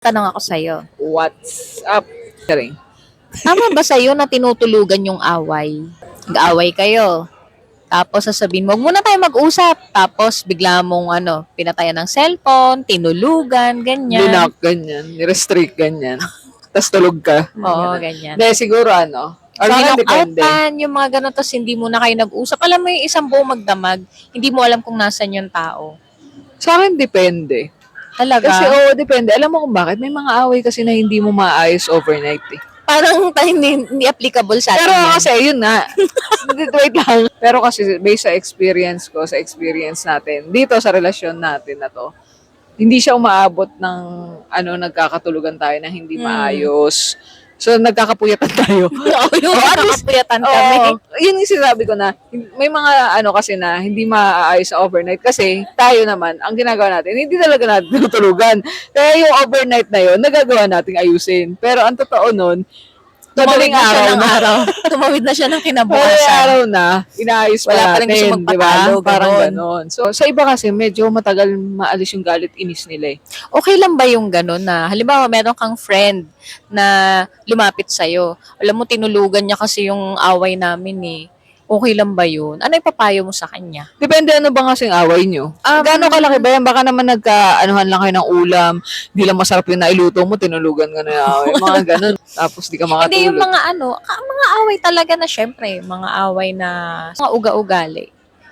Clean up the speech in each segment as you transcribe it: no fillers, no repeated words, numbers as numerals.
Tanong ako sa'yo. What's up? Charing. Tama ba sa'yo na tinutulugan yung away? Nag-away kayo. Tapos sasabihin mo, "Huwag muna tayo mag-usap." Tapos bigla mong pinatayan ng cellphone, tinulugan, ganyan. Linak, ganyan. Ni-restrict, ganyan. Tapos tulog ka. Oo, ganyan. Hindi, siguro Or So, minsan depende. outan, yung mga ganun, tapos hindi muna kayo nag-usap. Alam mo yung isang buong magdamag, hindi mo alam kung nasan yung tao. Sa akin, depende. Talaga? Kasi, depende. Alam mo kung bakit? May mga away kasi na hindi mo maayos overnight eh. Parang hindi applicable sa atin Pero yan. kasi, yun na. Wait lang. Pero kasi, based sa experience ko, sa experience natin, dito sa relasyon natin na to, hindi siya umaabot ng, nagkakatulugan tayo na hindi maayos. So, nagkakapuyatan tayo. Oo, yung at least, nakakapuyatan kami. yun yung sinabi ko na, may mga kasi na hindi maaayos sa overnight kasi tayo naman, ang ginagawa natin, hindi talaga natin tinutulugan. Kaya yung overnight na yun, nagagawa nating ayusin. Pero ang totoo nun, Tumawid madaling na siya araw ng na. araw. Tumawid na siya ng Madaling kinabukasan. araw na, inaayos pa Wala pa rin natin, gusto di ba? magpatalo, Parang ganon. ganon. So, sa iba kasi, medyo matagal maalis yung galit, inis nila eh. Okay lang ba yung gano'n na, halimbawa, meron kang friend na lumapit sa'yo. Alam mo, tinulugan niya kasi yung away namin eh. Okay lang ba yun? Ano ipapayo mo sa kanya? Depende ano ba kasing away nyo. Gaano kalaki ba yan? Baka naman nagka-anuhan lang kayo ng ulam, di lang masarap yung nailuto mo, tinulugan ka na yung away. Mga ganun. Tapos di ka Hindi yung makatulog. mga away talaga na syempre, mga away na mga uga-ugali.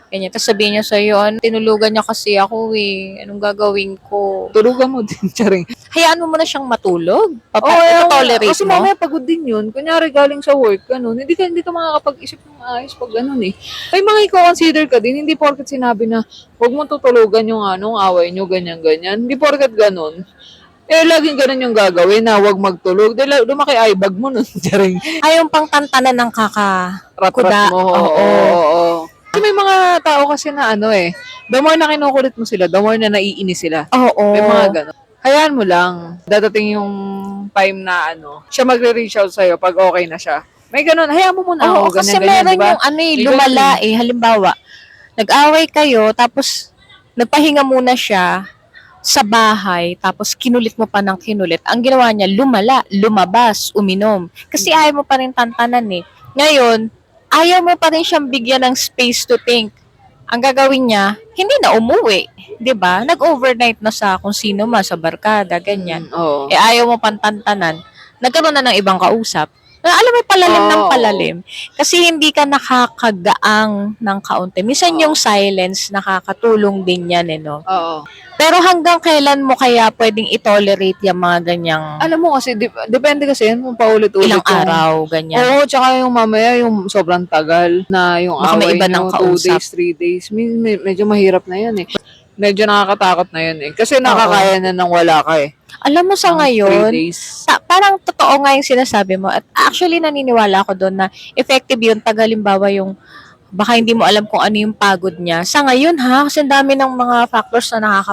Ganyan. Tapos sabihin niya sa'yo, tinulugan niya kasi ako eh. Anong gagawin ko? Tulugan mo din, charing. Hayaan mo muna siyang matulog. Tolerate kasi mo. mamaya pagod din yun. Kunyari galing sa work, hindi ka makakapag-isip ng maayos pag ganun eh. May mga i-consider ka din, hindi porket sinabi na huwag mo tutulugan yung away nyo, ganyan-ganyan. Hindi porket ganun. Laging ganun yung gagawin na huwag magtulog. Lumaki bag mo nun, charing. Ayaw pang tantanan ng Rat-rat Kuda. mo. Oo. Kasi may mga tao kasi na the more na kinukulit mo sila, the more na naiinis sila. Oo. May mga gano'n. Hayaan mo lang. Dadating yung time na siya magre-reach out sa'yo pag okay na siya. May gano'n. Hayaan mo muna Oo, ako. kasi Ganyan, meron diba? yung May lumala ganun. Halimbawa, nag-away kayo, tapos nagpahinga muna siya sa bahay, tapos kinulit mo pa ng kinulit. Ang ginawa niya, lumabas, uminom. Kasi ayaw mo pa rin tantanan eh. Ngayon, ayaw mo pa rin siyang bigyan ng space to think. Ang gagawin niya, hindi na umuwi. 'Di ba? Nag-overnight na sa kung sino man, sa barkada, ganyan. Oo. Ayaw mo pantantanan. Nagkaroon na ng ibang kausap. Alam mo, palalim ng Oo. palalim. Kasi hindi ka nakakagaang ng kaunti. Minsan yung silence, nakakatulong din yan, no? Oo. Pero hanggang kailan mo kaya pwedeng i-tolerate yung mga ganyang Alam mo kasi, depende kasi yan kung paulit-ulit ilang yung- araw, ganyan? Oo, tsaka yung mamaya, yung sobrang tagal na yung Baka may away iba nyo, ng 2 kausap. days, 3 days. Medyo mahirap na yan eh. Medyo nakakatakot na yan eh. Kasi nakakaya na nang wala ka eh. Alam mo sa Ang ngayon, 3 days. parang totoo nga yung sinasabi mo. At actually, naniniwala ako doon na effective yun pag halimbawa yung baka hindi mo alam kung ano yung pagod niya. Sa ngayon kasi ang dami ng mga factors na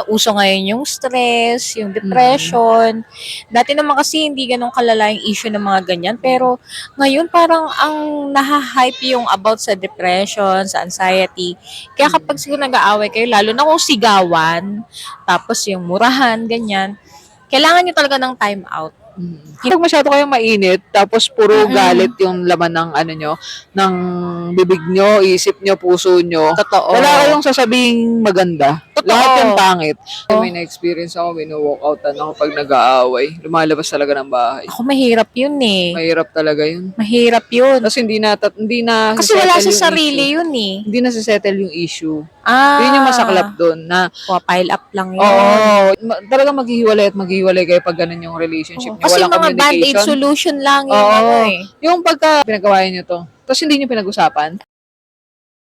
uso ngayon yung stress, yung depression. Dati naman kasi hindi ganun kalala yung issue ng mga ganyan. Pero ngayon parang ang naha-hype yung about sa depression, sa anxiety. Kaya kapag siguro nag-aaway kayo, lalo na kung sigawan, tapos yung murahan, ganyan, kailangan nyo talaga ng time out. Pag masyado kayong mainit, tapos puro galit yung laman ng nyo, ng bibig nyo, isip nyo, puso nyo. Totoo. Wala kayong sasabing maganda. Totoo. Lahat yung pangit. May na-experience ako, walk-outan ako pag nag-aaway. Lumalabas talaga ng bahay. Ako mahirap yun eh. Mahirap talaga yun. Mahirap yun. Tapos hindi na Kasi wala settle sa yung sarili issue. yun eh. Hindi na settle yung issue. Yun Yun yung masaklap doon na pile up lang yun. talaga maghihiwalay kayo pag ganun yung relationship niyo. Kasi Walang mga band-aid communication. solution lang yun. Oo. Eh. Yung pagka pinagawain niyo to, tapos hindi niyo pinag-usapan,